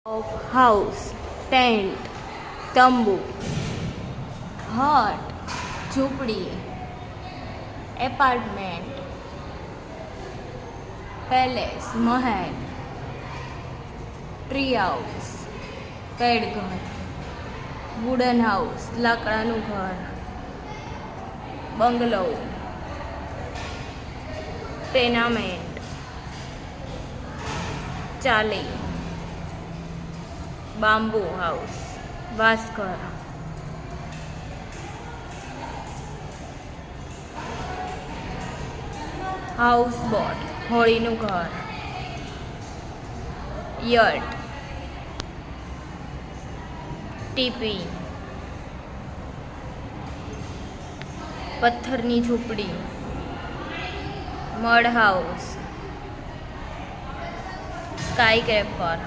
of house, tent, તંબુ, હટ, ઝૂંપડી, apartment, palace, મહેલ, tree house, પેડઘર, wooden house, લાકડાનું ઘર, બંગલો, ટેનામેન્ટ, ચાલી, બાંબુ હાઉસ, વાસઘર, હાઉસ બોટ, હોળીનું ઘર, યટ, ટીપી, પથ્થરની ઝૂંપડી, મડ હાઉસ, સ્કાય ક્રેપર,